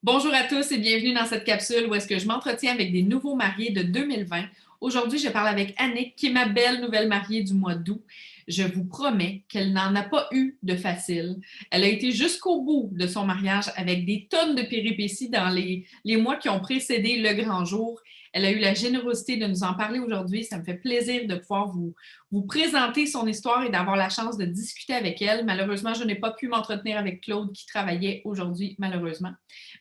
Bonjour à tous et bienvenue dans cette capsule où est-ce que je m'entretiens avec des nouveaux mariés de 2020. Aujourd'hui, je parle avec Annick, qui est ma belle nouvelle mariée du mois d'août. Je vous promets qu'elle n'en a pas eu de facile. Elle a été jusqu'au bout de son mariage avec des tonnes de péripéties dans les mois qui ont précédé le grand jour. Elle a eu la générosité de nous en parler aujourd'hui. Ça me fait plaisir de pouvoir vous présenter son histoire et d'avoir la chance de discuter avec elle. Malheureusement, je n'ai pas pu m'entretenir avec Claude qui travaillait aujourd'hui, malheureusement.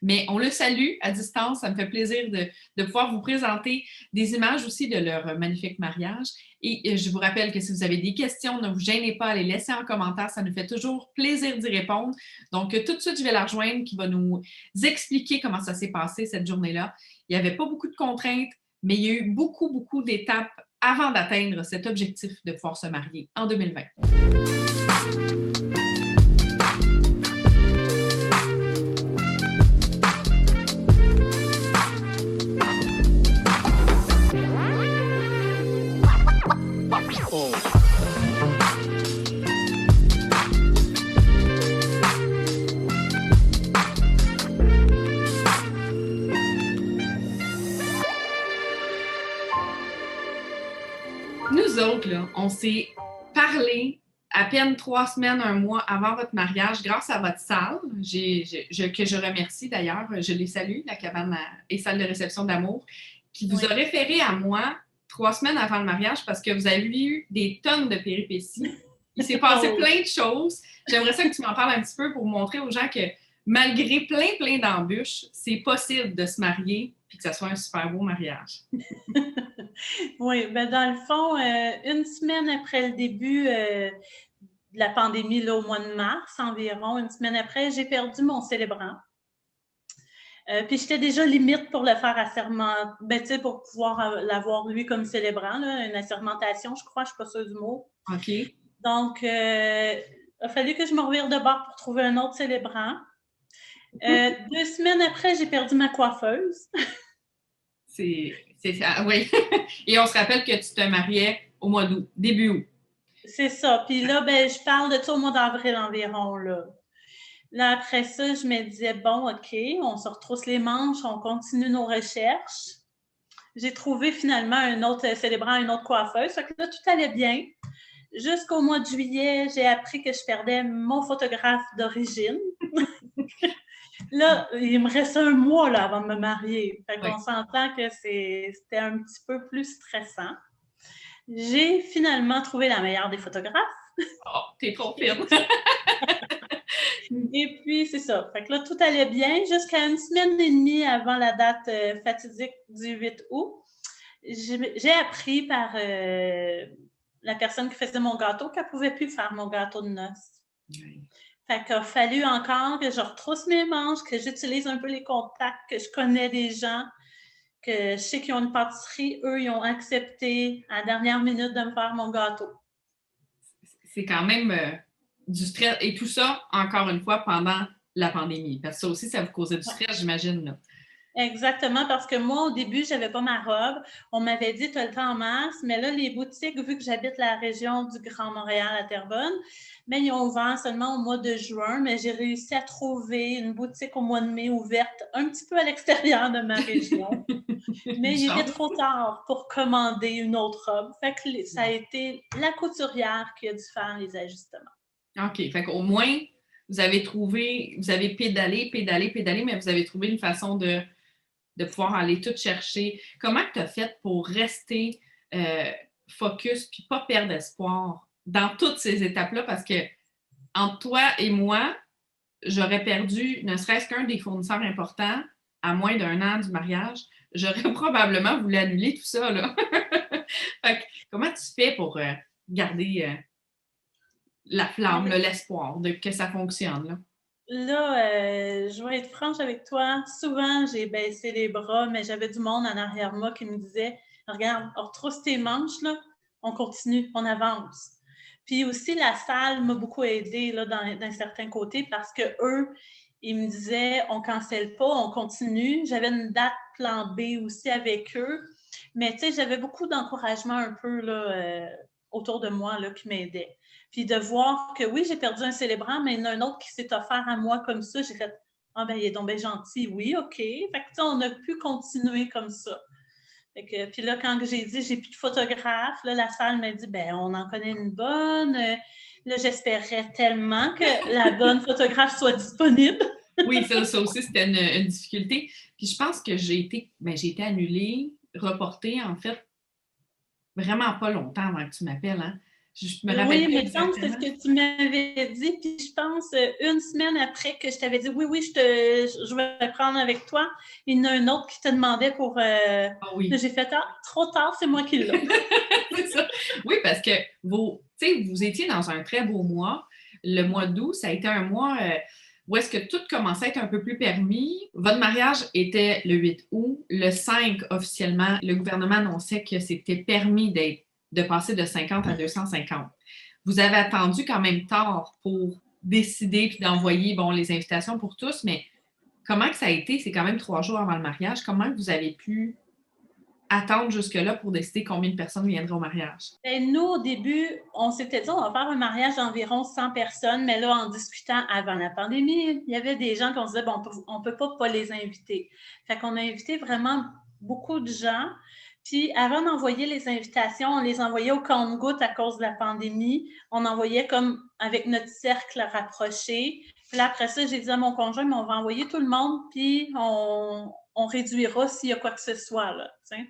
Mais on le salue à distance. Ça me fait plaisir de pouvoir vous présenter des images aussi de leur magnifique mariage. Et je vous rappelle que si vous avez des questions, ne vous gênez pas à les laisser en commentaire. Ça nous fait toujours plaisir d'y répondre. Donc, tout de suite, je vais la rejoindre qui va nous expliquer comment ça s'est passé cette journée-là. Il n'y avait pas beaucoup de contraintes, mais il y a eu beaucoup, beaucoup d'étapes avant d'atteindre cet objectif de pouvoir se marier en 2020. Nous autres, là, on s'est parlé à peine 3 semaines, un mois avant votre mariage, grâce à votre salle, que je remercie d'ailleurs, je les salue, la cabane et salle de réception d'amour, qui vous a référé à moi 3 semaines avant le mariage parce que vous avez eu des tonnes de péripéties. Il s'est passé plein de choses. J'aimerais ça que tu m'en parles un petit peu pour montrer aux gens que malgré plein d'embûches, c'est possible de se marier et que ça soit un super beau mariage. Oui, bien dans le fond, une semaine après le début de la pandémie, là, au mois de mars environ, une semaine après, j'ai perdu mon célébrant. Puis j'étais déjà limite pour le faire asserment, ben, tu sais, pour pouvoir l'avoir lui comme célébrant, là, une assermentation, je crois, je ne suis pas sûre du mot. OK. Donc, il a fallu que je me revire de bord pour trouver un autre célébrant. 2 semaines après, j'ai perdu ma coiffeuse. C'est ça, oui. Et on se rappelle que tu te mariais au mois d'août, début août. C'est ça. Puis là, ben, je parle de ça au mois d'avril environ, là. Là, après ça, je me disais, bon, OK, on se retrousse les manches, on continue nos recherches. J'ai trouvé finalement un autre célébrant, une autre coiffeuse. Fait que là, tout allait bien. Jusqu'au mois de juillet, j'ai appris que je perdais mon photographe d'origine. Là, il me reste un mois là, avant de me marier. Fait qu'on s'entend que c'était un petit peu plus stressant. J'ai finalement trouvé la meilleure des photographes. Oh, t'es trop fine! Et puis, c'est ça. Fait que là, tout allait bien jusqu'à une semaine et demie avant la date fatidique du 8 août. J'ai appris par la personne qui faisait mon gâteau qu'elle ne pouvait plus faire mon gâteau de noces. Oui. Fait qu'il a fallu encore que je retrousse mes manches, que j'utilise un peu les contacts, que je connais des gens, que je sais qu'ils ont une pâtisserie. Eux, ils ont accepté à la dernière minute de me faire mon gâteau. C'est quand même du stress. Et tout ça, encore une fois, pendant la pandémie. Parce que ça aussi, ça vous causait du stress, j'imagine, là. Exactement, parce que moi, au début, je n'avais pas ma robe. On m'avait dit, tu as le temps en mars, mais là, les boutiques, vu que j'habite la région du Grand Montréal à Terrebonne, mais ils ont ouvert seulement au mois de juin, mais j'ai réussi à trouver une boutique au mois de mai ouverte un petit peu à l'extérieur de ma région. Mais il était trop tard pour commander une autre robe. Fait que ça a été la couturière qui a dû faire les ajustements. OK. Fait qu'au moins, vous avez pédalé, mais vous avez trouvé une façon de pouvoir aller tout chercher. Comment tu as fait pour rester focus puis pas perdre espoir dans toutes ces étapes-là? Parce que entre toi et moi, j'aurais perdu ne serait-ce qu'un des fournisseurs importants à moins d'1 an du mariage. J'aurais probablement voulu annuler tout ça, là. Fait que, comment tu fais pour garder la flamme, l'espoir de que ça fonctionne, là? Là, je vais être franche avec toi. Souvent, j'ai baissé les bras, mais j'avais du monde en arrière de moi qui me disait « Regarde, on retrousse tes manches, là, on continue, on avance. » Puis aussi, la salle m'a beaucoup aidée là, d'un certain côté parce qu'eux, ils me disaient « On ne cancelle pas, on continue. » J'avais une date plan B aussi avec eux. Mais tu sais, j'avais beaucoup d'encouragement un peu là, autour de moi là, qui m'aidait. Puis de voir que oui, j'ai perdu un célébrant, mais il y en a un autre qui s'est offert à moi comme ça. J'ai fait Ah ben, il est donc bien gentil. Oui, OK. Fait que, tu sais, on a pu continuer comme ça. Fait que, puis là, quand j'ai dit j'ai plus de photographe, là, la salle m'a dit ben on en connaît une bonne. Là, j'espérais tellement que la bonne photographe soit disponible. Oui, ça aussi, c'était une difficulté. Puis je pense que j'ai été annulée, reportée, en fait, vraiment pas longtemps avant que tu m'appelles. Hein? Je me rappelle Oui, plus mais il me semble que c'est ce exactement. que tu m'avais dit. Puis je pense une semaine après que je t'avais dit oui, je vais prendre avec toi. Il y en a un autre qui te demandait pour. Ah oui. J'ai fait trop tard, c'est moi qui l'ai. C'est ça. Oui, parce que vous étiez dans un très beau mois. Le mois d'août, ça a été un mois où est-ce que tout commençait à être un peu plus permis. Votre mariage était le 8 août. Le 5, officiellement, le gouvernement annonçait que c'était permis de passer de 50 à 250. Vous avez attendu quand même tard pour décider puis d'envoyer les invitations pour tous, mais comment que ça a été? C'est quand même 3 jours avant le mariage. Comment que vous avez pu attendre jusque-là pour décider combien de personnes viendraient au mariage? Ben, nous, au début, on s'était dit on va faire un mariage d'environ 100 personnes, mais là, en discutant avant la pandémie, il y avait des gens qu'on se disait bon, on peut pas les inviter. Fait qu'on a invité vraiment beaucoup de gens. Puis avant d'envoyer les invitations, on les envoyait au compte-gouttes à cause de la pandémie. On envoyait comme avec notre cercle rapproché. Puis là, après ça, j'ai dit à mon conjoint, mais on va envoyer tout le monde, puis on réduira s'il y a quoi que ce soit, là, t'sais.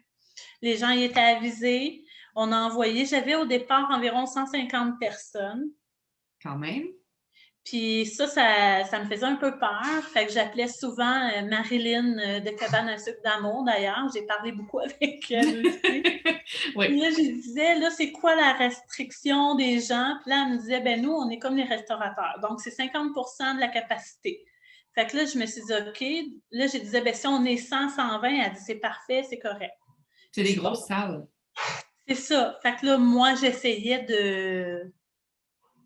Les gens y étaient avisés. On a envoyé, j'avais au départ environ 150 personnes. Quand même. Puis ça me faisait un peu peur. Fait que j'appelais souvent Marilyn de Cabane à sucre d'amour, d'ailleurs. J'ai parlé beaucoup avec elle aussi. Oui. Puis là, je disais, là, c'est quoi la restriction des gens? Puis là, elle me disait, ben nous, on est comme les restaurateurs. Donc, c'est 50 de la capacité. Fait que là, je me suis dit, OK. Là, je disais, ben si on est 100, 120, elle dit, c'est parfait, c'est correct. C'est des grosses salles. C'est ça. Fait que là, moi, j'essayais De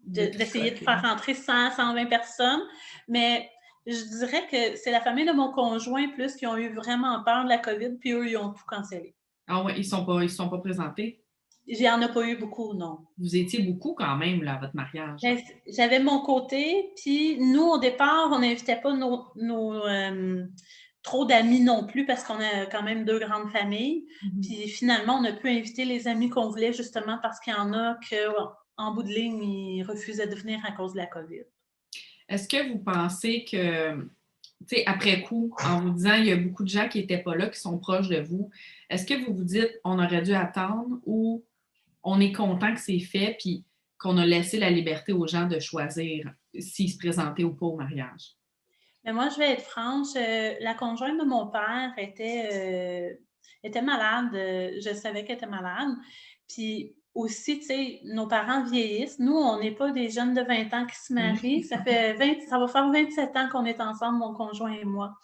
d'essayer de tricoter. faire rentrer 100, 120 personnes, mais je dirais que c'est la famille de mon conjoint plus qui ont eu vraiment peur de la COVID, puis eux, ils ont tout cancellé. Ah ouais, ils sont pas présentés. Il n'y en a pas eu beaucoup, non. Vous étiez beaucoup quand même là, à votre mariage. Ben, j'avais mon côté, puis nous, au départ, on n'invitait pas trop d'amis non plus parce qu'on a quand même 2 grandes familles. Puis finalement, on a pu inviter les amis qu'on voulait justement parce qu'il y en a qu'en bout de ligne, ils refusaient de venir à cause de la COVID. Est-ce que vous pensez que, tu sais, après coup, en vous disant il y a beaucoup de gens qui n'étaient pas là, qui sont proches de vous, est-ce que vous vous dites on aurait dû attendre ou on est content que c'est fait puis qu'on a laissé la liberté aux gens de choisir s'ils se présentaient ou pas au mariage? Mais moi, je vais être franche, la conjointe de mon père était malade. Je savais qu'elle était malade. Puis aussi, tu sais, nos parents vieillissent. Nous, on n'est pas des jeunes de 20 ans qui se marient. Ça va faire 27 ans qu'on est ensemble, mon conjoint et moi.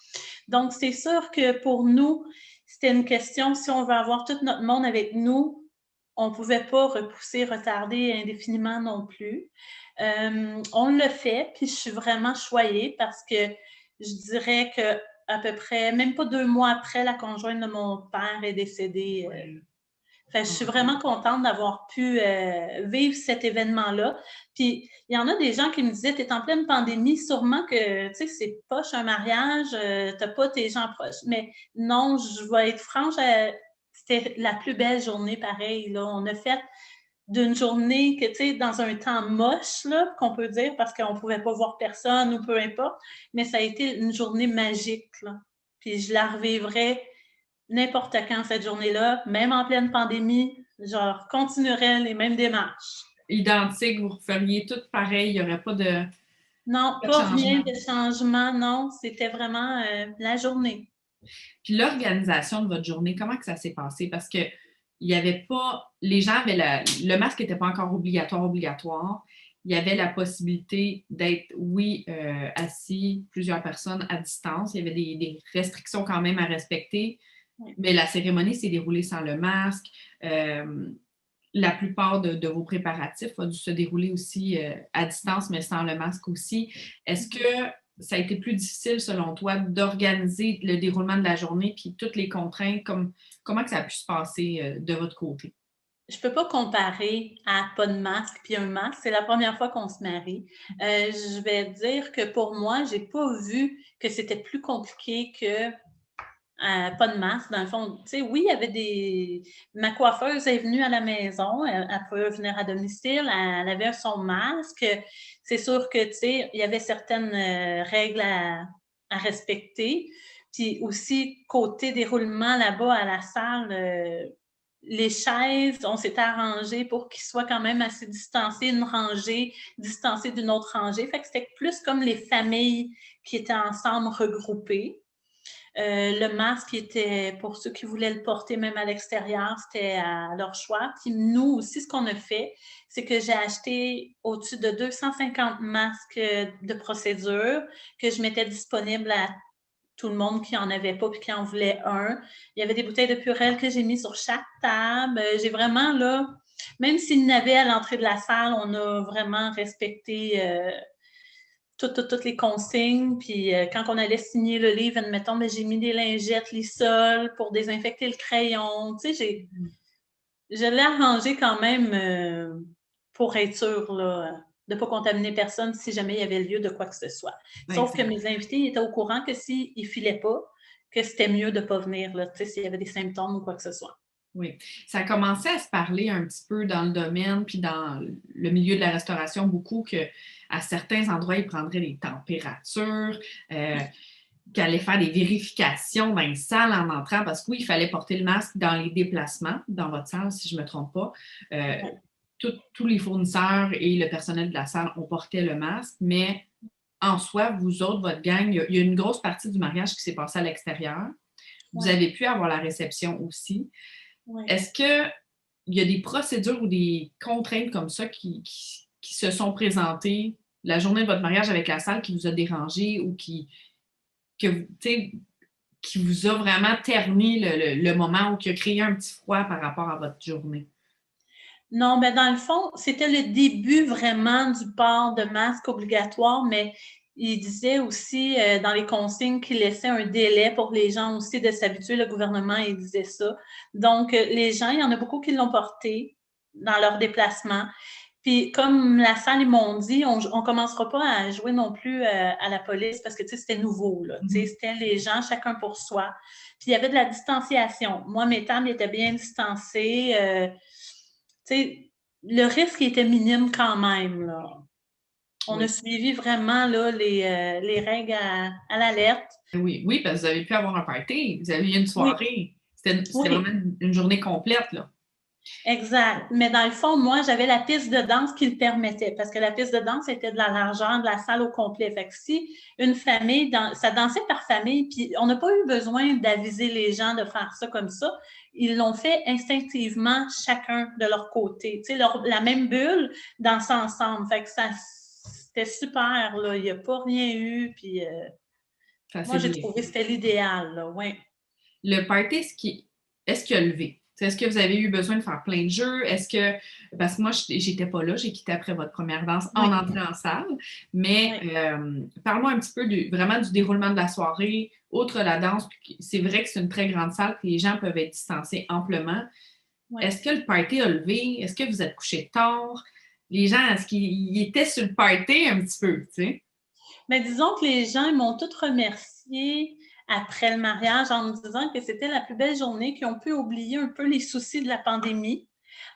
Donc, c'est sûr que pour nous, c'était une question, si on veut avoir tout notre monde avec nous, on ne pouvait pas repousser, retarder indéfiniment non plus. On le fait, puis je suis vraiment choyée parce que je dirais que à peu près, même pas 2 mois après, la conjointe de mon père est décédée. Fait que je suis vraiment contente d'avoir pu vivre cet événement-là. Puis, il y en a des gens qui me disaient, tu es en pleine pandémie, sûrement que, tu sais, c'est poche un mariage, t'as pas tes gens proches. Mais non, je vais être franche, c'était la plus belle journée pareil, là. On a fait d'une journée que, tu sais, dans un temps moche, là, qu'on peut dire, parce qu'on ne pouvait pas voir personne ou peu importe, mais ça a été une journée magique, là. Puis je la revivrai n'importe quand cette journée-là, même en pleine pandémie, genre, continuerai les mêmes démarches. Identique, vous feriez tout pareil, il n'y aurait Non, pas de pas rien changement. de changement, non. C'était vraiment la journée. Puis l'organisation de votre journée, comment que ça s'est passé? Parce que il y avait pas. Les gens avaient le masque n'était pas encore obligatoire. Il y avait la possibilité d'être, oui, assis, plusieurs personnes à distance. Il y avait des restrictions quand même à respecter. Oui. Mais la cérémonie s'est déroulée sans le masque. La plupart de vos préparatifs ont dû se dérouler aussi à distance, mais sans le masque aussi. Est-ce que ça a été plus difficile, selon toi, d'organiser le déroulement de la journée puis toutes les contraintes? Comment que ça a pu se passer de votre côté? Je peux pas comparer à pas de masque puis un masque. C'est la première fois qu'on se marie. Je vais dire que pour moi, j'ai pas vu que c'était plus compliqué que pas de masque. Dans le fond, tu sais, oui, il y avait des. Ma coiffeuse est venue à la maison, elle peut venir à domicile, elle avait son masque. C'est sûr que, tu sais, il y avait certaines règles à respecter. Puis aussi, côté déroulement là-bas à la salle, les chaises, on s'était arrangé pour qu'ils soient quand même assez distancés, une rangée distancée d'une autre rangée. Fait que c'était plus comme les familles qui étaient ensemble regroupées. Le masque était pour ceux qui voulaient le porter même à l'extérieur, c'était à leur choix. Puis nous aussi, ce qu'on a fait, c'est que j'ai acheté au-dessus de 250 masques de procédure que je mettais disponibles à tout le monde qui en avait pas puis qui en voulait un. Il y avait des bouteilles de Purell que j'ai mis sur chaque table. J'ai vraiment, là, même s'il y en avait à l'entrée de la salle, on a vraiment respecté toutes les consignes. Puis quand on allait signer le livre, admettons, j'ai mis des lingettes, Lysol pour désinfecter le crayon. Tu sais, je l'ai arrangé quand même pour être sûre là, de ne pas contaminer personne si jamais il y avait lieu de quoi que ce soit. Sauf que mes invités étaient au courant que s'ils ne filaient pas, que c'était mieux de ne pas venir, là, tu sais, s'il y avait des symptômes ou quoi que ce soit. Oui. Ça a commencé à se parler un petit peu dans le domaine, puis dans le milieu de la restauration, beaucoup qu'à certains endroits, ils prendraient les températures, qu'ils allaient faire des vérifications dans les salles en entrant, parce que oui, il fallait porter le masque dans les déplacements, dans votre salle, si je ne me trompe pas. Tous les fournisseurs et le personnel de la salle, on portait le masque, mais en soi, vous autres, votre gang, il y a une grosse partie du mariage qui s'est passée à l'extérieur. Vous avez pu avoir la réception aussi. Est-ce qu'il y a des procédures ou des contraintes comme ça qui se sont présentées la journée de votre mariage avec la salle qui vous a dérangé ou qui vous a vraiment terni le moment ou qui a créé un petit froid par rapport à votre journée? Non, mais dans le fond, c'était le début vraiment du port de masque obligatoire, mais il disait aussi dans les consignes qu'il laissait un délai pour les gens aussi de s'habituer. Le gouvernement, il disait ça. Donc, les gens, il y en a beaucoup qui l'ont porté dans leur déplacement. Puis, comme la salle, ils m'ont dit, on ne commencera pas à jouer non plus à la police parce que, tu sais, c'était nouveau, là. Tu sais, c'était les gens, chacun pour soi. Puis, il y avait de la distanciation. Moi, mes tables étaient bien distancées. Tu sais, le risque était minime quand même, là. On a suivi vraiment là, les règles à l'alerte. Oui, oui, parce que vous avez pu avoir un party, vous avez eu une soirée. Oui. C'était vraiment une journée complète, là. Exact. Mais dans le fond, moi, j'avais la piste de danse qui le permettait parce que la piste de danse était de la largeur de la salle au complet. Fait que si une famille, ça dansait par famille, puis on n'a pas eu besoin d'aviser les gens de faire ça comme ça. Ils l'ont fait instinctivement, chacun de leur côté. Tu sais, la même bulle, danser ensemble. Fait que c'était super, là. Il n'y a pas rien eu, puis moi, j'ai trouvé que c'était l'idéal, là, ouais. Le party, est-ce qu'il a levé? Est-ce que vous avez eu besoin de faire plein de jeux? Parce que moi, j'étais pas là, j'ai quitté après votre première danse en entrant en salle, mais parle-moi un petit peu vraiment du déroulement de la soirée, outre la danse. C'est vrai que c'est une très grande salle, que les gens peuvent être distancés amplement. Est-ce que le party a levé? Est-ce que vous êtes couché tard? Les gens, est-ce qu'ils étaient sur le party un petit peu, tu sais? Mais disons que les gens m'ont tous remercié après le mariage en me disant que c'était la plus belle journée, qu'ils ont pu oublier un peu les soucis de la pandémie.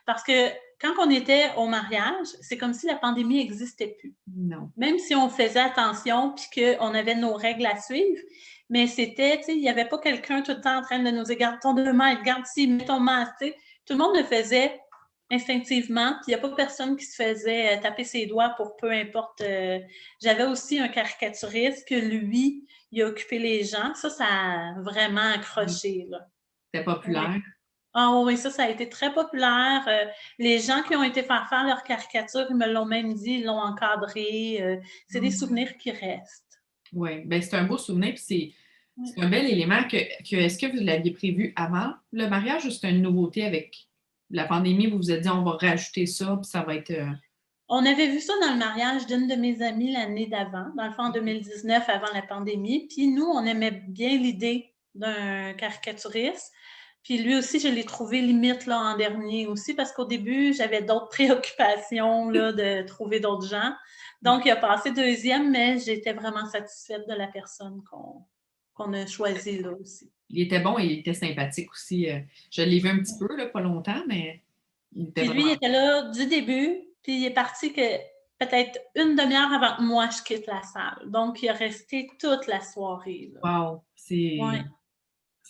Parce que quand on était au mariage, c'est comme si la pandémie n'existait plus. Non. Même si on faisait attention puis qu'on avait nos règles à suivre, mais c'était, tu sais, il n'y avait pas quelqu'un tout le temps en train de nous dire garde ton 2 mètres, garde ci, mets ton masque. Tu sais. Tout le monde le faisait instinctivement, puis il n'y a pas personne qui se faisait taper ses doigts pour peu importe. J'avais aussi un caricaturiste que lui, il a occupé les gens. Ça a vraiment accroché. C'était populaire. Oui. Ah oui, ça a été très populaire. Les gens qui ont été faire leurs caricatures, ils me l'ont même dit, ils l'ont encadré. C'est des souvenirs qui restent. Oui, bien, c'est un beau souvenir, puis c'est un bel élément est-ce que vous l'aviez prévu avant le mariage ou c'est une nouveauté avec la pandémie? Vous vous êtes dit, on va rajouter ça, puis ça va être... On avait vu ça dans le mariage d'une de mes amies l'année d'avant, dans le fond en 2019, avant la pandémie. Puis nous, on aimait bien l'idée d'un caricaturiste. Puis lui aussi, je l'ai trouvé limite là, en dernier aussi, parce qu'au début, j'avais d'autres préoccupations là, de trouver d'autres gens. Donc, il a passé deuxième, mais j'étais vraiment satisfaite de la personne qu'on a choisie là aussi. Il était bon et il était sympathique aussi. Je l'ai vu un petit peu, là, pas longtemps, mais il était Puis lui, il vraiment... était là du début, puis il est parti que peut-être une demi-heure avant que moi, je quitte la salle. Donc, il a resté toute la soirée. Là. Wow! Ouais.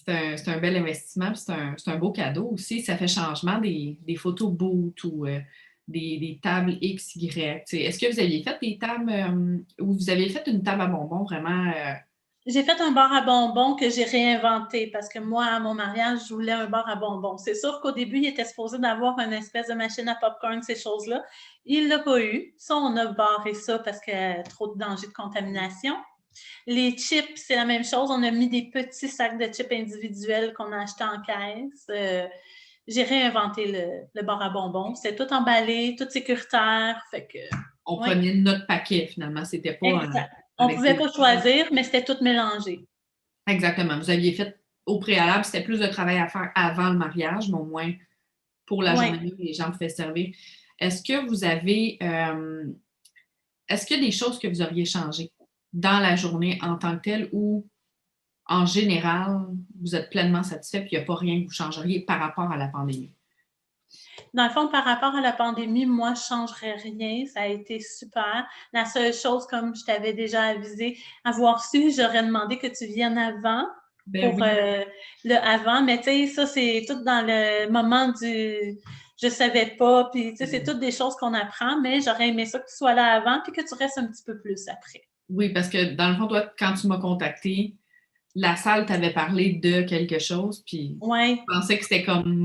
C'est un bel investissement, puis c'est un beau cadeau aussi. Ça fait changement des photos boot ou des tables X, Y. Est-ce que vous aviez fait des tables ou vous aviez fait une table à bonbons vraiment? J'ai fait un bar à bonbons que j'ai réinventé parce que moi, à mon mariage, je voulais un bar à bonbons. C'est sûr qu'au début, il était supposé d'avoir une espèce de machine à popcorn, ces choses-là. Il ne l'a pas eu. Ça, on a barré ça parce qu'il y a trop de danger de contamination. Les chips, c'est la même chose. On a mis des petits sacs de chips individuels qu'on a achetés en caisse. J'ai réinventé le bar à bonbons. C'était tout emballé, tout sécuritaire. Fait que, On ouais. prenait notre paquet finalement. C'était pas. Exact. On ne pouvait pas choisir, mais c'était tout mélangé. Exactement. Vous aviez fait au préalable, c'était plus de travail à faire avant le mariage, mais au moins pour la journée, les gens pouvaient servir. Est-ce que vous avez. Est-ce qu'il y a des choses que vous auriez changées dans la journée en tant que telle ou en général, vous êtes pleinement satisfait et il n'y a pas rien que vous changeriez par rapport à la pandémie? Dans le fond, par rapport à la pandémie, moi, je ne changerais rien. Ça a été super. La seule chose, comme je t'avais déjà avisé, avoir su, j'aurais demandé que tu viennes avant Ben pour oui. le avant. Mais tu sais, ça, c'est tout dans le moment du je savais pas. Puis, tu sais, c'est toutes des choses qu'on apprend, mais j'aurais aimé ça que tu sois là avant puis que tu restes un petit peu plus après. Oui, parce que dans le fond, toi, quand tu m'as contacté, la salle t'avait parlé de quelque chose, puis Ouais. je pensais que c'était comme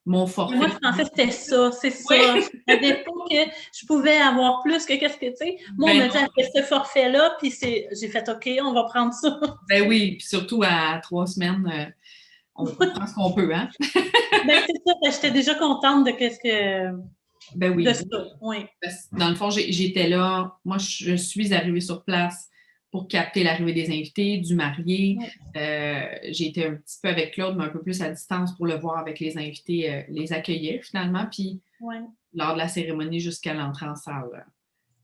mon forfait. Moi, je pensais que c'était ça, c'est ça. Oui. Je savais pas que je pouvais avoir plus que qu'est-ce que, tu sais. Moi, on Ben m'a dit, non. elle fait ce forfait-là, puis j'ai fait, OK, on va prendre ça. Ben oui, puis surtout à 3 semaines, on prend ce qu'on peut, hein? Ben, c'est ça, j'étais déjà contente de qu'est-ce que, Ben de oui. ça, oui. Dans le fond, j'étais là. Moi, je suis arrivée sur place pour capter l'arrivée des invités, du marié. Oui. J'ai été un petit peu avec Claude, mais un peu plus à distance pour le voir avec les invités, les accueillir finalement, puis Oui, lors de la cérémonie jusqu'à l'entrée en salle.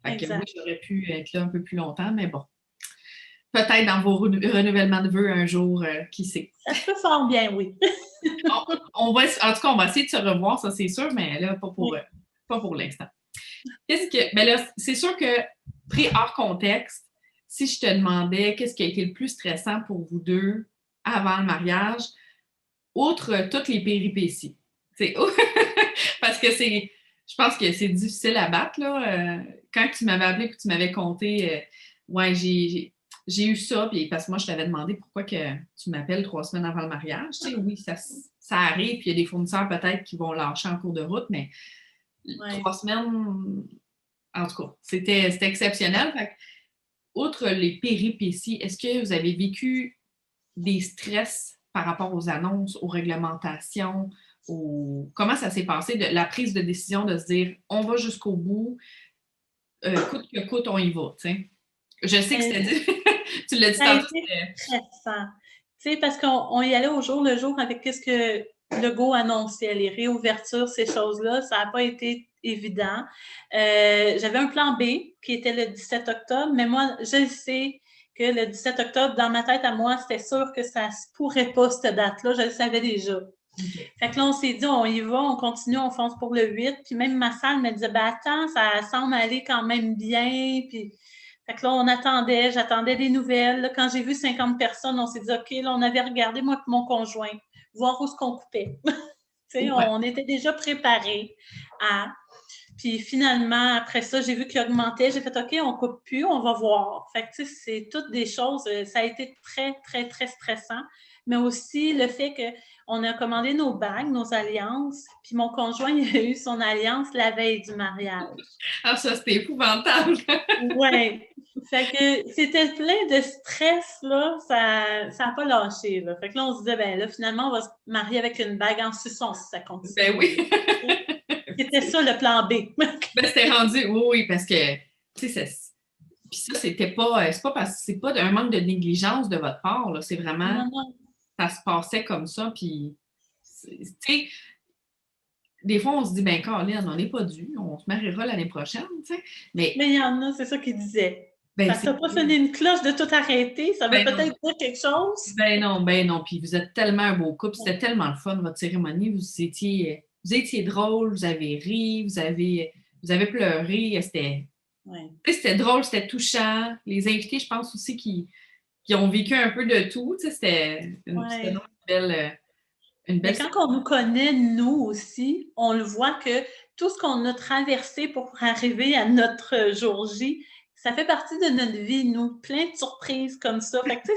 Fait que oui, exact. j'aurais pu être là un peu plus longtemps, mais bon. Peut-être dans vos renouvellements de vœux un jour, qui sait. Ça se peut fort bien, oui. En tout cas, on va essayer de se revoir, ça c'est sûr, mais là, Oui. pas pour l'instant. Ben là, c'est sûr que, pris hors contexte, si je te demandais qu'est-ce qui a été le plus stressant pour vous deux avant le mariage, outre toutes les péripéties. Parce que je pense que c'est difficile à battre, là. Quand tu m'avais appelé et que tu m'avais conté, ouais, j'ai eu ça, puis parce que moi, je t'avais demandé pourquoi que tu m'appelles 3 semaines avant le mariage. Tu sais, oui, ça arrive, puis il y a des fournisseurs peut-être qui vont lâcher en cours de route, mais 3 semaines, en tout cas, c'était exceptionnel. Fait que, outre les péripéties, est-ce que vous avez vécu des stress par rapport aux annonces, aux réglementations, comment ça s'est passé, de la prise de décision de se dire on va jusqu'au bout, coûte que coûte, on y va, tu sais. Je sais que c'était tu l'as dit Ça a tantôt, été c'était... stressant. Tu sais, parce qu'on y allait au jour le jour avec ce que Legault annonçait, les réouvertures, ces choses-là. Ça n'a pas été évident. J'avais un plan B qui était le 17 octobre, mais moi, je sais que le 17 octobre, dans ma tête à moi, c'était sûr que ça ne se pourrait pas, cette date-là. Je le savais déjà. Okay. Fait que là, on s'est dit, on y va, on continue, on fonce pour le 8. Puis même ma salle me disait, ben attends, ça semble aller quand même bien. Puis, fait que là, on attendait, j'attendais des nouvelles. Là, quand j'ai vu 50 personnes, on s'est dit, OK, là, on avait regardé, moi et mon conjoint, voir où ce qu'on coupait. Ouais. On était déjà préparés à... Puis finalement, après ça, j'ai vu qu'il augmentait. J'ai fait, OK, on ne coupe plus, on va voir. Fait que, tu sais, c'est toutes des choses. Ça a été très, très, très stressant. Mais aussi le fait qu'on a commandé nos bagues, nos alliances. Puis mon conjoint, il a eu son alliance la veille du mariage. Ah, ça, c'était épouvantable! Oui. Fait que c'était plein de stress, là. Ça n'a pas lâché, là. Fait que là, on se disait, ben là, finalement, on va se marier avec une bague en suçon si ça continue. Ben oui! C'était ça, le plan B. Ben, c'était rendu, oui, parce que, tu sais, puis ça, c'est pas un manque de négligence de votre part, là. C'est vraiment, Non, non. ça se passait comme ça, puis Tu sais, des fois, on se dit, ben Caroline, on n'est pas dû, on se mariera l'année prochaine, tu sais. Mais il y en a, c'est ça qu'ils disaient. Ben, Ça t'a pas sonné une cloche de tout arrêter, ça veut ben non, peut-être dire quelque chose. ben non. Puis vous êtes tellement un beau couple, c'était tellement le fun, votre cérémonie. Vous étiez drôle, vous avez ri, vous avez pleuré. Ouais. C'était drôle, c'était touchant. Les invités, je pense aussi, qui ont vécu un peu de tout. Tu sais, c'était une une Mais belle. quand on nous connaît, nous aussi, on le voit que tout ce qu'on a traversé pour arriver à notre jour J, ça fait partie de notre vie, nous. Plein de surprises comme ça. Fait que, tu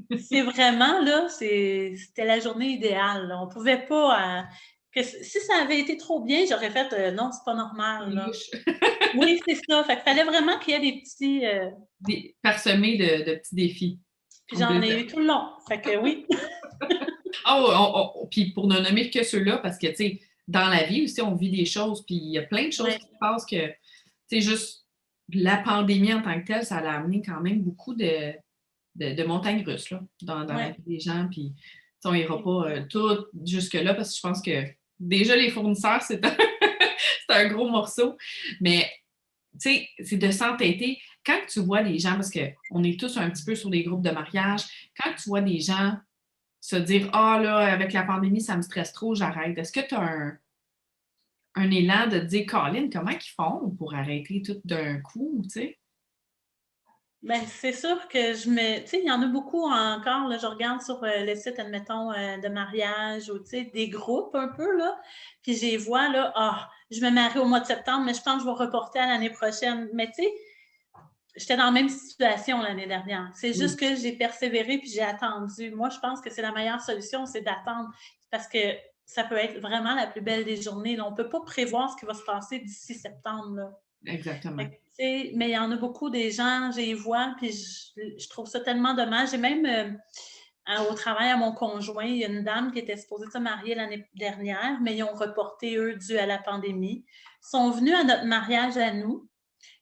sais, c'est vraiment, là, c'était la journée idéale. Là. On pouvait pas... si ça avait été trop bien, j'aurais fait non, c'est pas normal. Là. Oui, c'est ça. Fait qu'il fallait vraiment qu'il y ait des petits... Parsemés de petits défis. Puis j'en ai eu tout le long. Fait que oui. Puis pour ne nommer que ceux-là, parce que, tu sais, dans la vie aussi, on vit des choses, puis il y a plein de choses qui se passent que, tu sais, juste la pandémie en tant que telle, ça a amené quand même beaucoup de montagnes russes, là, dans la vie des gens, puis on n'ira pas tout jusque-là, parce que je pense que déjà les fournisseurs, c'est un gros morceau, mais tu sais, c'est de s'entêter. Quand tu vois les gens, parce qu'on est tous un petit peu sur des groupes de mariage, quand tu vois des gens se dire ah là, avec la pandémie, ça me stresse trop, j'arrête. Est-ce que tu as un élan de te dire, Colin, comment ils font pour arrêter tout d'un coup, tu sais? Bien, c'est sûr que tu sais, il y en a beaucoup encore, là, je regarde sur le site, admettons, de mariage ou, tu sais, des groupes un peu, là, puis je les vois, là, je me marie au mois de septembre, mais je pense que je vais reporter à l'année prochaine. Mais, tu sais, j'étais dans la même situation l'année dernière. C'est juste que j'ai persévéré puis j'ai attendu. Moi, je pense que c'est la meilleure solution, c'est d'attendre parce que ça peut être vraiment la plus belle des journées. Là. On ne peut pas prévoir ce qui va se passer d'ici septembre. Là. Exactement. Mais il y en a beaucoup des gens, je les vois, puis je trouve ça tellement dommage. J'ai même au travail à mon conjoint, il y a une dame qui était supposée se marier l'année dernière, mais ils ont reporté, eux, dû à la pandémie. Ils sont venus à notre mariage à nous.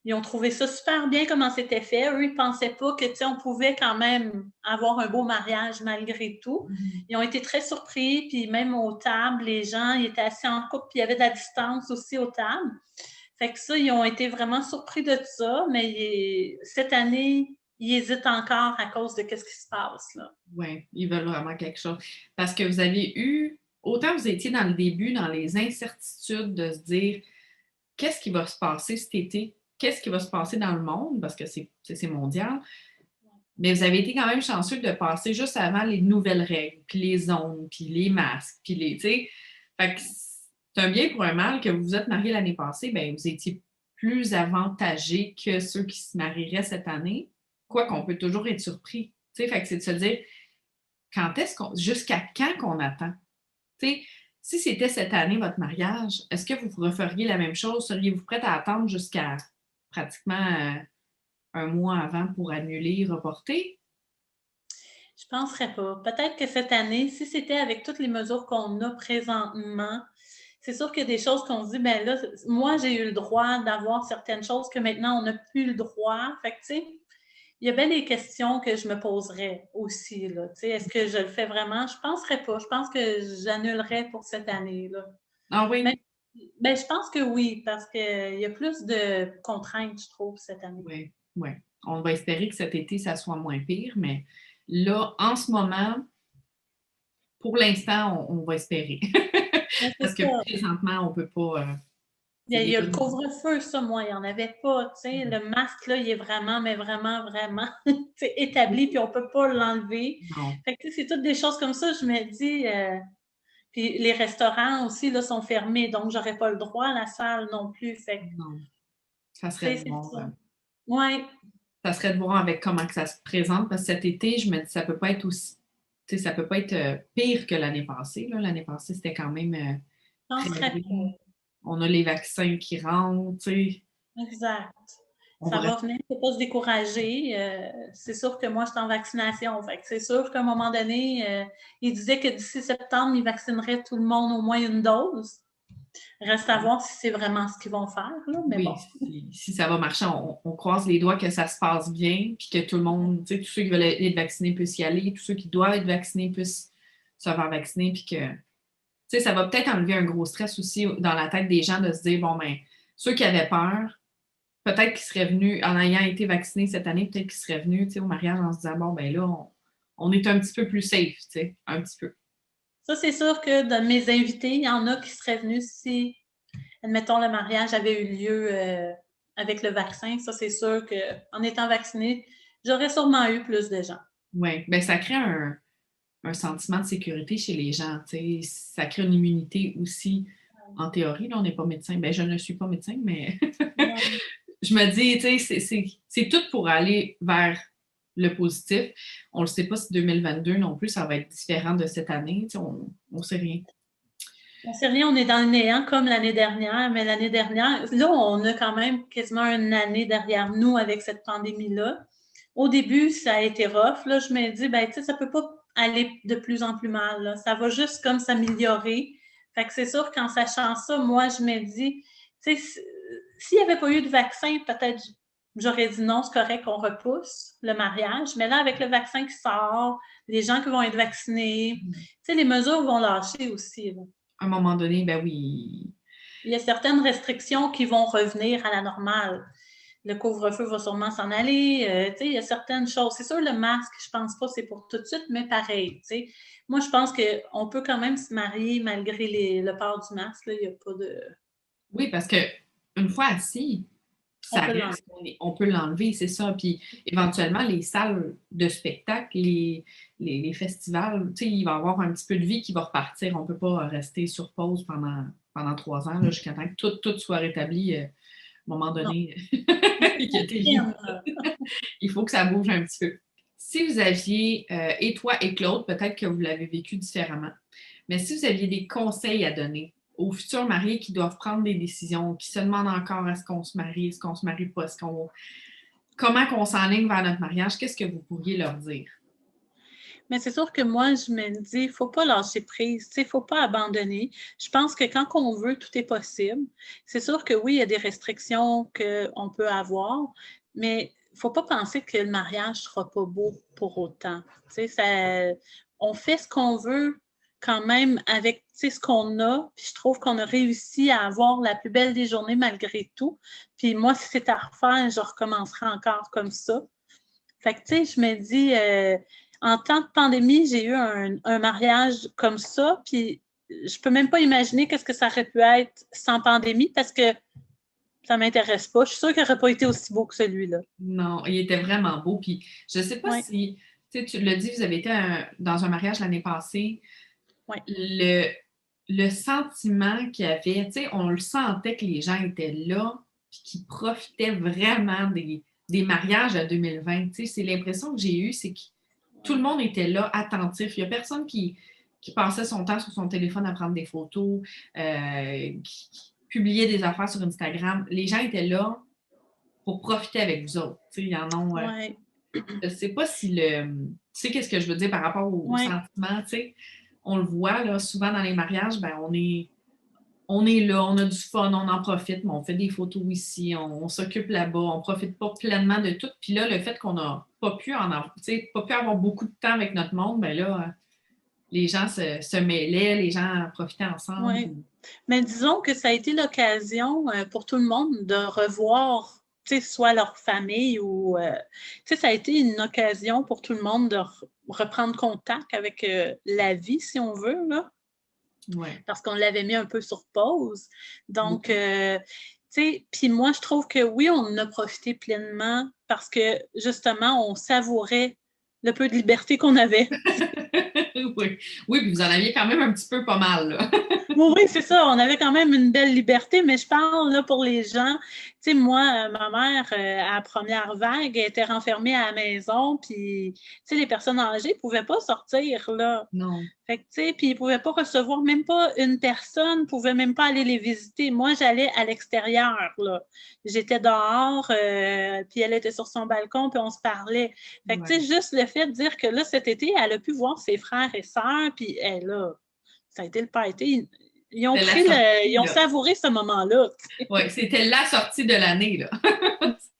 Ils ont trouvé ça super bien comment c'était fait. Eux, ils ne pensaient pas que, tu sais, on pouvait quand même avoir un beau mariage malgré tout. Ils ont été très surpris, puis même aux tables, les gens, ils étaient assis en couple, puis il y avait de la distance aussi aux tables. Fait que ça, ils ont été vraiment surpris de ça, mais cette année, ils hésitent encore à cause de ce qui se passe, là. Oui, ils veulent vraiment quelque chose. Parce que vous avez autant vous étiez dans le début, dans les incertitudes de se dire, qu'est-ce qui va se passer cet été? Qu'est-ce qui va se passer dans le monde? Parce que c'est mondial. Mais vous avez été quand même chanceux de passer juste avant les nouvelles règles, puis les zones, puis les masques, puis tu sais. Fait que c'est un bien pour un mal que vous vous êtes mariés l'année passée, bien, vous étiez plus avantagés que ceux qui se marieraient cette année. Quoi qu'on peut toujours être surpris. Tu sais, fait que c'est de se dire, jusqu'à quand qu'on attend? Tu sais, si c'était cette année votre mariage, est-ce que vous referiez la même chose? Seriez-vous prête à attendre jusqu'à pratiquement un mois avant pour annuler, reporter? Je ne penserais pas. Peut-être que cette année, si c'était avec toutes les mesures qu'on a présentement, c'est sûr qu'il y a des choses qu'on se dit, ben là, moi, j'ai eu le droit d'avoir certaines choses que maintenant, on n'a plus le droit. Fait que, tu sais, il y a bien des questions que je me poserais aussi, là. Tu sais, est-ce que je le fais vraiment? Je ne penserais pas. Je pense que j'annulerais pour cette année, là. Ah oui? Mais, ben, je pense que oui, parce qu'il y a plus de contraintes, je trouve, cette année. Oui, oui. On va espérer que cet été, ça soit moins pire, mais là, en ce moment, pour l'instant, on va espérer. Parce que présentement, on ne peut pas. Il y a le couvre-feu, ça, moi, il n'y en avait pas. Tu sais, le masque, là, il est vraiment, mais vraiment, vraiment établi, puis on ne peut pas l'enlever. Fait que c'est toutes des choses comme ça, je me dis. Puis les restaurants aussi, là, sont fermés, donc je n'aurais pas le droit à la salle non plus. Fait que, non. Ça serait de voir. Oui. Ça serait de voir avec comment que ça se présente, parce que cet été, je me dis, ça peut pas être aussi. Tu sais, ça peut pas être pire que l'année passée. L'année passée, c'était quand même. Je penserais pas. On a les vaccins qui rentrent, tu sais. Exact. Ça va venir, il ne faut pas se décourager. C'est sûr que moi, je suis en vaccination. Fait que c'est sûr qu'à un moment donné, il disait que d'ici septembre, il vaccinerait tout le monde au moins une dose. Reste à voir si c'est vraiment ce qu'ils vont faire. Là, mais oui, bon. si ça va marcher, on croise les doigts que ça se passe bien, puis que tout le monde, tu sais, tous ceux qui veulent être vaccinés puissent y aller, tous ceux qui doivent être vaccinés puissent se faire vacciner, puis que sais, ça va peut-être enlever un gros stress aussi dans la tête des gens de se dire, bon, ben, ceux qui avaient peur, peut-être qu'ils seraient venus, en ayant été vaccinés cette année, peut-être qu'ils seraient venus, tu sais, au mariage en se disant, bon, ben là, on est un petit peu plus safe, tu sais, un petit peu. Ça, c'est sûr que de mes invités, il y en a qui seraient venus si, admettons, le mariage avait eu lieu avec le vaccin. Ça, c'est sûr qu'en étant vacciné, j'aurais sûrement eu plus de gens. Oui, ben ça crée un sentiment de sécurité chez les gens, tu sais, ça crée une immunité aussi. En théorie, là, on n'est pas médecin. Ben, je ne suis pas médecin, mais je me dis, tu sais, c'est tout pour aller vers le positif. On ne le sait pas si 2022 non plus, ça va être différent de cette année. Tu sais, on ne sait rien. On ne sait rien, on est dans le néant comme l'année dernière, mais l'année dernière, là, on a quand même quasiment une année derrière nous avec cette pandémie-là. Au début, ça a été rough. Là, je me dis, ben, tu sais, ça ne peut pas aller de plus en plus mal. Là. Ça va juste comme s'améliorer. Fait que c'est sûr qu'en sachant ça, moi, je me dis, tu sais, s'il n'y avait pas eu de vaccin, peut-être j'aurais dit non, c'est correct qu'on repousse le mariage. Mais là, avec le vaccin qui sort, les gens qui vont être vaccinés, tu sais, les mesures vont lâcher aussi. Là. À un moment donné, ben oui. Il y a certaines restrictions qui vont revenir à la normale. Le couvre-feu va sûrement s'en aller. Il y a certaines choses. C'est sûr, le masque, je pense pas que c'est pour tout de suite, mais pareil. T'sais. Moi, je pense qu'on peut quand même se marier malgré le port du masque. Il n'y a pas de... Oui, parce que une fois assis, On ça peut reste, l'enlever. on peut l'enlever, c'est ça. Puis éventuellement, les salles de spectacle, les festivals, tu sais, il va y avoir un petit peu de vie qui va repartir. On ne peut pas rester sur pause pendant 3 ans, là, jusqu'à temps que tout soit rétabli. À un moment Non. donné, il faut que ça bouge un petit peu. Si vous aviez, et toi et Claude, peut-être que vous l'avez vécu différemment, mais si vous aviez des conseils à donner aux futurs mariés qui doivent prendre des décisions, qui se demandent encore est-ce qu'on se marie, est-ce qu'on se marie pas, comment qu'on s'enligne vers notre mariage, qu'est-ce que vous pourriez leur dire? Mais c'est sûr que moi, je me dis, il ne faut pas lâcher prise, il ne faut pas abandonner. Je pense que quand on veut, tout est possible. C'est sûr que oui, il y a des restrictions qu'on peut avoir, mais il ne faut pas penser que le mariage ne sera pas beau pour autant. On fait ce qu'on veut quand même avec ce qu'on a. Puis je trouve qu'on a réussi à avoir la plus belle des journées malgré tout. Puis moi, si c'est à refaire, je recommencerai encore comme ça. Fait que, tu sais, je me dis, en temps de pandémie, j'ai eu un mariage comme ça, puis je peux même pas imaginer qu'est-ce que ça aurait pu être sans pandémie parce que ça m'intéresse pas. Je suis sûre qu'il n'aurait pas été aussi beau que celui-là. Non, il était vraiment beau. Puis je ne sais pas Oui, si, tu sais, tu l'as dit, vous avez été dans un mariage l'année passée. oui, Le sentiment qu'il y avait, tu sais, on le sentait que les gens étaient là, puis qu'ils profitaient vraiment des mariages de 2020. Tu sais, c'est l'impression que j'ai eue, c'est que tout le monde était là, attentif. Il n'y a personne qui passait son temps sur son téléphone à prendre des photos, qui publiait des affaires sur Instagram. Les gens étaient là pour profiter avec vous autres. Tu sais, il y en a. oui, Je ne sais pas si le. Tu sais, qu'est-ce que je veux dire par rapport au oui. sentiment, tu sais. On le voit, là, souvent dans les mariages, ben, on est là, on a du fun, on en profite, mais on fait des photos ici, on s'occupe là-bas, on ne profite pas pleinement de tout. Puis là, le fait qu'on n'a pas pu pas pu avoir beaucoup de temps avec notre monde, ben là, les gens se mêlaient, les gens profitaient ensemble. Ouais. Mais disons que ça a été l'occasion pour tout le monde de revoir, tu sais, soit leur famille ou, tu sais, ça a été une occasion pour tout le monde de reprendre contact avec la vie, si on veut, là. Ouais. Parce qu'on l'avait mis un peu sur pause. Donc, Beaucoup. tu sais, puis moi, je trouve que oui, on en a profité pleinement parce que, justement, on savourait le peu de liberté qu'on avait. Oui. Oui, puis vous en aviez quand même un petit peu pas mal, là. Oui, oui, c'est ça. On avait quand même une belle liberté, mais je parle là pour les gens. Tu sais, moi, ma mère, à la première vague, elle était renfermée à la maison, puis, tu sais, les personnes âgées ne pouvaient pas sortir, là. Non. Fait que, tu sais, puis ils ne pouvaient pas recevoir même pas une personne, ne pouvaient même pas aller les visiter. Moi, j'allais à l'extérieur, là. J'étais dehors, puis elle était sur son balcon, puis on se parlait. Fait que, tu Ouais. sais, juste le fait de dire que là, cet été, elle a pu voir ses frères et sœurs, puis elle, là, ça a été le party. Ils ont C'était la sortie, ils ont là. savouré ce moment-là. Oui, c'était la sortie de l'année, là.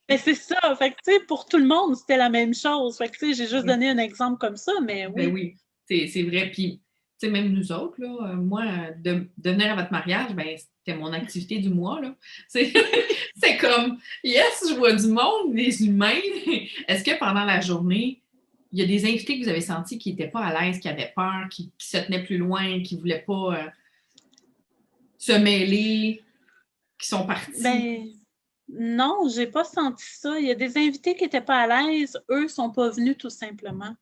Mais c'est ça. Fait que, tu sais, pour tout le monde, c'était la même chose. Fait que, tu sais, j'ai juste Oui. donné un exemple comme ça, mais Ben oui. oui, c'est vrai. Puis, tu sais, même nous autres, là, moi, de venir à votre mariage, ben c'était mon activité du mois, là. C'est c'est comme, yes, je vois du monde, des humains. Est-ce que pendant la journée, il y a des invités que vous avez sentis qui n'étaient pas à l'aise, qui avaient peur, qui se tenaient plus loin, qui ne voulaient pas se mêler, qui sont partis? Ben, non, j'ai pas senti ça. Il y a des invités qui n'étaient pas à l'aise, eux sont pas venus tout simplement.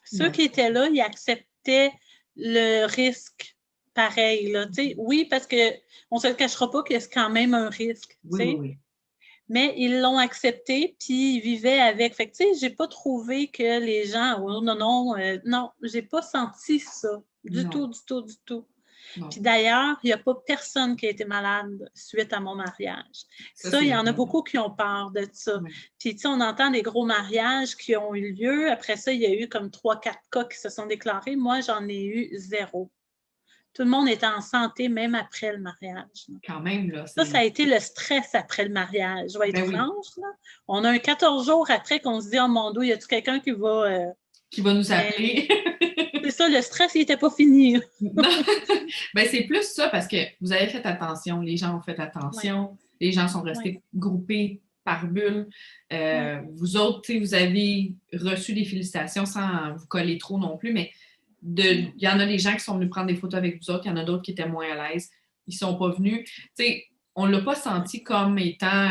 Ceux qui étaient là, ils acceptaient le risque pareil, là, tu sais. Oui, parce qu'on ne se le cachera pas que c'est quand même un risque, tu sais. Oui. Mais ils l'ont accepté, puis ils vivaient avec. Fait que, tu sais, j'ai pas trouvé que les gens, oh, non, j'ai pas senti ça. Du tout. Non. Puis d'ailleurs, il n'y a pas personne qui a été malade suite à mon mariage. Ça il y en a beaucoup qui ont peur de ça. Oui. Puis, tu sais, on entend des gros mariages qui ont eu lieu. Après ça, il y a eu comme 3-4 cas qui se sont déclarés. Moi, j'en ai eu 0. Tout le monde était en santé, même après le mariage. Quand même, là. Ça a été le stress après le mariage. Je vais être franche, là. On a un 14 jours après qu'on se dit, oh mon Dieu, y a-t-il quelqu'un qui va nous appeler? C'est ça, le stress, il n'était pas fini. Ben, c'est plus ça parce que vous avez fait attention, les gens ont fait attention, les gens sont restés groupés par bulle. Vous autres, vous avez reçu des félicitations sans vous coller trop non plus, mais il y en a des gens qui sont venus prendre des photos avec vous autres, il y en a d'autres qui étaient moins à l'aise, ils ne sont pas venus. On ne l'a pas senti comme étant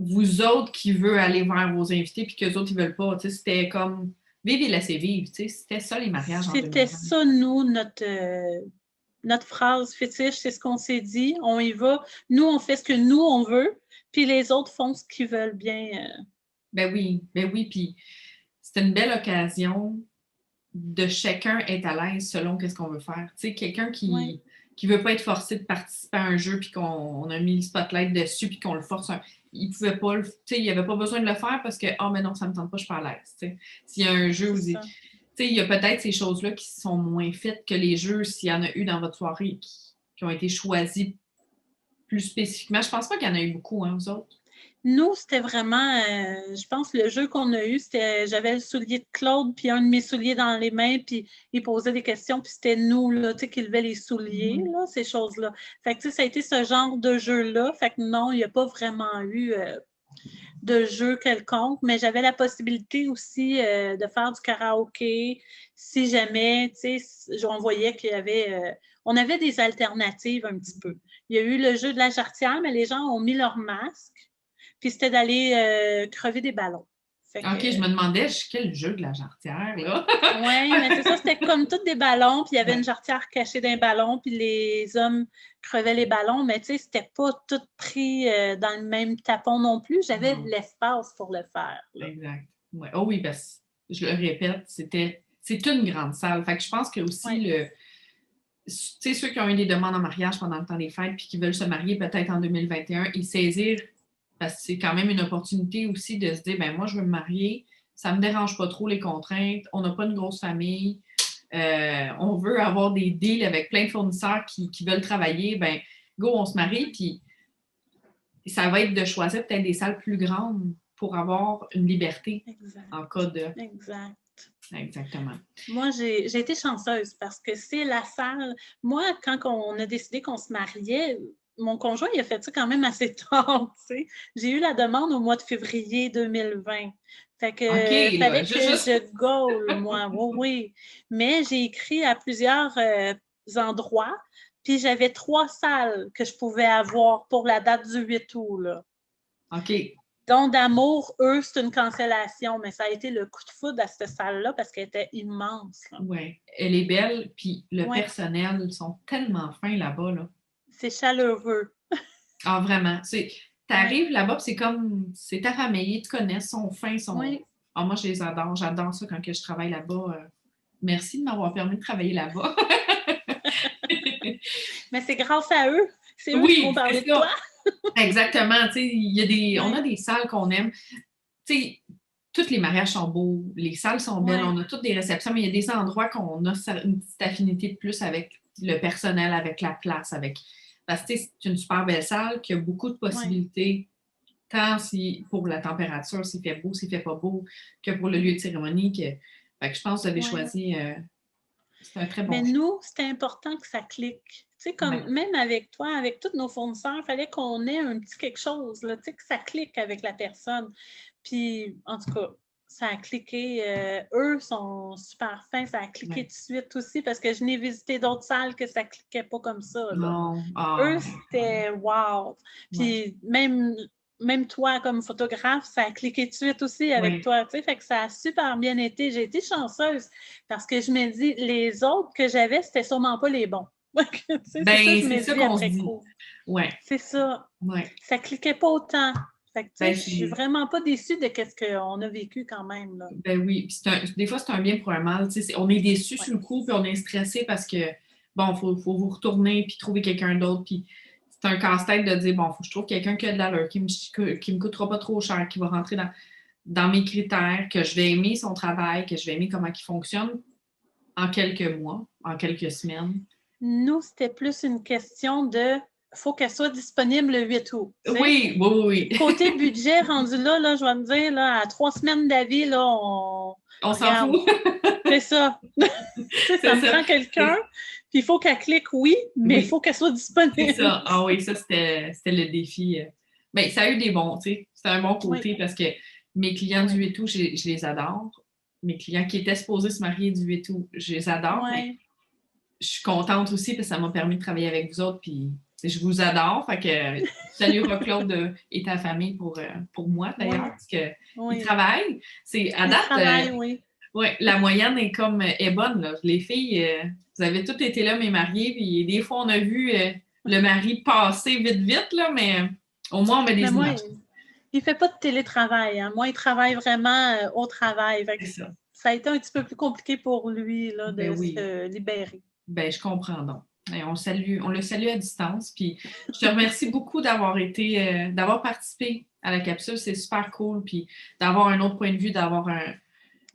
vous autres qui veulent aller vers vos invités puis qu'eux autres, ils ne veulent pas. C'était comme vivre et laisser vivre. C'était ça, les mariages en 2020. C'était ça, nous, notre phrase fétiche, c'est ce qu'on s'est dit. On y va. Nous, on fait ce que nous, on veut, puis les autres font ce qu'ils veulent bien. Ben oui. Puis c'est une belle occasion de chacun être à l'aise selon ce qu'on veut faire. Tu sais, quelqu'un qui ne veut pas être forcé de participer à un jeu puis qu'on a mis le spotlight dessus puis qu'on le force, il pouvait pas, tu sais, il n'avait pas besoin de le faire parce que, mais non, ça ne me tente pas, je suis pas à l'aise. Tu sais. S'il y a un jeu où tu sais, il y a peut-être ces choses-là qui sont moins faites que les jeux, s'il y en a eu dans votre soirée qui ont été choisis plus spécifiquement. Je pense pas qu'il y en a eu beaucoup, hein, vous autres. Nous, c'était vraiment, je pense, le jeu qu'on a eu, c'était, j'avais le soulier de Claude, puis un de mes souliers dans les mains, puis il posait des questions, puis c'était nous, là, tu sais, qui levait les souliers, là, ces choses-là. Fait que, tu sais, ça a été ce genre de jeu-là. Fait que non, il n'y a pas vraiment eu de jeu quelconque, mais j'avais la possibilité aussi de faire du karaoké, si jamais, tu sais, on voyait qu'il y avait, on avait des alternatives un petit peu. Il y a eu le jeu de la jarretière, mais les gens ont mis leur masque. Puis c'était d'aller crever des ballons. OK, je me demandais, quel jeu de la jarretière, là? Oui, mais c'est ça, c'était comme tous des ballons, puis il y avait une jarretière cachée d'un ballon, puis les hommes crevaient les ballons, mais tu sais, c'était pas tout pris dans le même tapon non plus. J'avais l'espace pour le faire. Là. Exact. Ouais. Oh oui, parce que je le répète, c'est une grande salle. Fait que je pense que aussi tu sais, ceux qui ont eu des demandes en mariage pendant le temps des fêtes puis qui veulent se marier peut-être en 2021, ils saisirent parce que c'est quand même une opportunité aussi de se dire, ben moi, je veux me marier, ça ne me dérange pas trop les contraintes, on n'a pas une grosse famille, on veut avoir des deals avec plein de fournisseurs qui veulent travailler, ben go, on se marie, puis ça va être de choisir peut-être des salles plus grandes pour avoir une liberté en cas de... Exact. Exactement. Moi, j'ai été chanceuse parce que c'est la salle. Moi, quand on a décidé qu'on se mariait, mon conjoint, il a fait ça quand même assez tard, tu sais. J'ai eu la demande au mois de février 2020. Fait que fallait que je goal, moi. Oui. Mais j'ai écrit à plusieurs endroits, puis j'avais 3 salles que je pouvais avoir pour la date du 8 août, là. OK. Don d'amour, eux, c'est une cancellation, mais ça a été le coup de foudre à cette salle-là parce qu'elle était immense. Oui, elle est belle, puis le personnel, ils sont tellement fins là-bas. Là. C'est chaleureux. Ah, vraiment. T'arrives là-bas, c'est comme, c'est ta famille, ils te connaissent, sont fins, sont... Ah, moi, je les adore, j'adore ça quand je travaille là-bas. Merci de m'avoir permis de travailler là-bas. Mais c'est grâce à eux. C'est eux qui vont parler de toi. Exactement. On a des salles qu'on aime. T'sais, tous les mariages sont beaux, les salles sont belles, on a toutes des réceptions, mais il y a des endroits qu'on a une petite affinité de plus avec le personnel, avec la place, parce que c'est une super belle salle qui a beaucoup de possibilités, tant pour la température, s'il fait beau, s'il fait pas beau, que pour le lieu de cérémonie. Fait que je pense que vous avez choisi C'est un très bon Mais choix. nous, c'était important que ça clique. Tu sais, comme Ouais. même avec toi, avec tous nos fournisseurs, il fallait qu'on ait un petit quelque chose, là, tu sais, que ça clique avec la personne. Puis, en tout cas, ça a cliqué. Eux sont super fins. Ça a cliqué Ouais. tout de suite aussi parce que je n'ai visité d'autres salles que ça cliquait pas comme ça, là. Non. Eux, Ah, c'était wow! ouais. Puis même toi, comme photographe, ça a cliqué tout de suite aussi avec Ouais. toi, tu sais, fait que ça a super bien été. J'ai été chanceuse parce que je me dis, les autres que j'avais, c'était sûrement pas les bons. Tu sais, c'est ça que Ben, je c'est me ça dis qu'on se après dit. coup. Ouais. C'est ça. Ouais. Ça cliquait pas autant. Fait que, tu sais, Ben, je suis c'est. vraiment pas déçue de ce qu'on a vécu quand même, là. Ben oui. Puis des fois, c'est un bien pour un mal. Tu sais, on est déçu Ouais. sur le coup, puis on est stressé parce que, bon, faut vous retourner, puis trouver quelqu'un d'autre. Puis c'est un casse-tête de dire, bon, faut que je trouve quelqu'un qui a de l'allure, qui me coûtera pas trop cher, qui va rentrer dans mes critères, que je vais aimer son travail, que je vais aimer comment il fonctionne en quelques mois, en quelques semaines. Nous, c'était plus une question de faut qu'elle soit disponible le 8 août. Tu sais. Oui, oui, oui. Côté budget, rendu là, je vais me dire, là, à 3 semaines d'avis, là, On s'en regarde, fout. c'est ça. Tu sais, ça C'est me ça. prend quelqu'un, puis il faut qu'elle clique oui, mais il Oui, faut qu'elle soit c'est disponible. ça. Ah oui, ça, c'était le défi. Mais ça a eu des bons, tu sais. C'est un bon Oui, côté parce que mes clients du oui, 8 août, je les adore. Mes clients qui étaient supposés se marier du 8 août, je les adore, mais oui. je suis contente aussi parce que ça m'a permis de travailler avec vous autres, puis je vous adore. Fait que salut Rock-Claude et ta famille pour moi, d'ailleurs, Oui, parce qu'ils oui. travaillent. C'est, à Il date, travaille, oui. ouais, la moyenne est bonne. Là. Les filles, vous avez toutes été là, mes mariés, puis des fois, on a vu le mari passer vite, vite, là, mais au moins, on met Mais des moi, images. il ne fait pas de télétravail. Hein. Moi, il travaille vraiment au travail. Fait que C'est ça. ça a été un petit peu plus compliqué pour lui là, Ben de oui. se libérer. Ben, je comprends donc. Et on le salue à distance. Puis je te remercie beaucoup d'avoir participé à la capsule. C'est super cool. Puis d'avoir un autre point de vue, d'avoir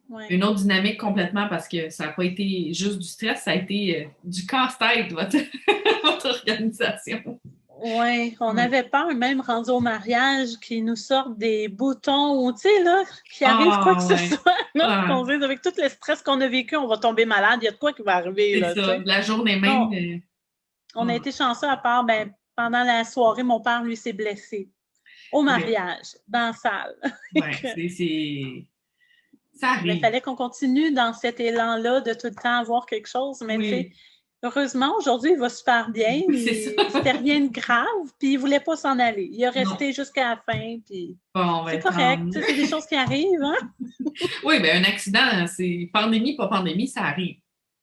Ouais. une autre dynamique complètement parce que ça n'a pas été juste du stress, ça a été du casse-tête, votre organisation. Oui, on Ouais. avait peur, même rendu au mariage, qu'ils nous sortent des boutons ou, tu sais, là, qu'il arrive quoi que Ah, ce ouais. soit. Là, Ah, qu'on dise, avec tout le stress qu'on a vécu, on va tomber malade, il y a de quoi qui va arriver, c'est là, tu ça. sais. La journée même. Non, on a Ah, été chanceux à part, ben, pendant la soirée, mon père, lui, s'est blessé. Au ouais, mariage, dans la salle. ouais, ça Il arrive. fallait qu'on continue dans cet élan-là de tout le temps avoir quelque chose, mais tu sais, Oui, heureusement, aujourd'hui, il va super bien. oui, c'est ça. C'était rien de grave, puis il ne voulait pas s'en aller. Il est Non. resté jusqu'à la fin, puis Bon, c'est ben, tant correct. Tu mieux. sais, c'est des choses qui arrivent, hein? Oui, ben, un accident, c'est pandémie, pas pandémie, ça arrive.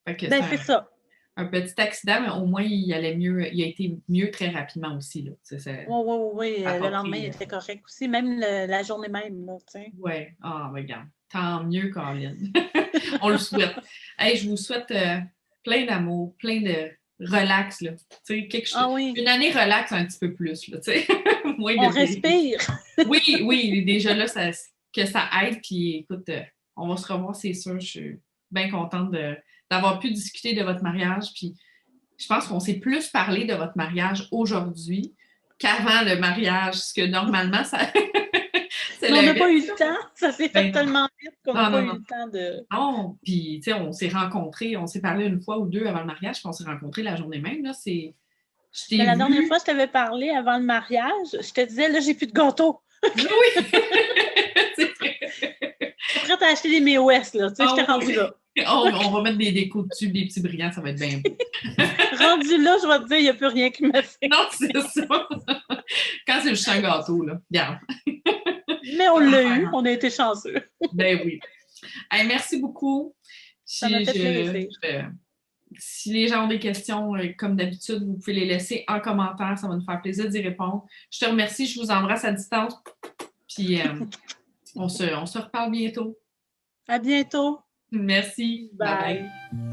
Fait que c'est Ben, c'est ça. un petit accident, mais au moins, il allait mieux, il a été mieux très rapidement aussi, là. Oui, oui, oui. Ça a Le pas lendemain, il pris. était correct aussi, même la journée même, là, tu sais. Ouais. Ah, ben, regarde. Tant mieux, Caroline. On le souhaite. Hey, je vous souhaite plein d'amour, plein de relax, là. Tu sais, Ah oui, une année relax un petit peu plus, là, tu sais. Moins on de péril. respire. Oui, oui, déjà là, que ça aide. Puis écoute, on va se revoir, c'est sûr. Je suis bien contente d'avoir pu discuter de votre mariage. Puis je pense qu'on s'est plus parlé de votre mariage aujourd'hui qu'avant le mariage, ce que normalement, ça c'est Mais on n'a pas eu l'inverse. le temps. Ça s'est fait Ben non. tellement vite qu'on n'a Non, pas non, eu non. le temps de. Non. Puis, tu sais, on s'est rencontrés, on s'est parlé une fois ou deux avant le mariage, puis on s'est rencontrés la journée même. Là, je t'ai Mais la dernière vu. fois, je t'avais parlé avant le mariage, je te disais, là, j'ai plus de gâteau. Oui! C'est vrai. Je suis prête à acheter des Mae West, là. Tu sais, je t'ai Oh, rendu oui. là. On va mettre des décos dessus, des petits brillants, ça va être bien beau. Rendu là, je vais te dire, il n'y a plus rien qui me fait. Non, c'est ça. Quand c'est juste un gâteau, là. Regarde. Mais on l'a eu, on a été chanceux. Ben oui. Hey, merci beaucoup. Ça m'a fait plaisir. Si les gens ont des questions, comme d'habitude, vous pouvez les laisser en commentaire. Ça va nous faire plaisir d'y répondre. Je te remercie. Je vous embrasse à distance. Puis, on se reparle bientôt. À bientôt. Merci. Bye bye. Bye.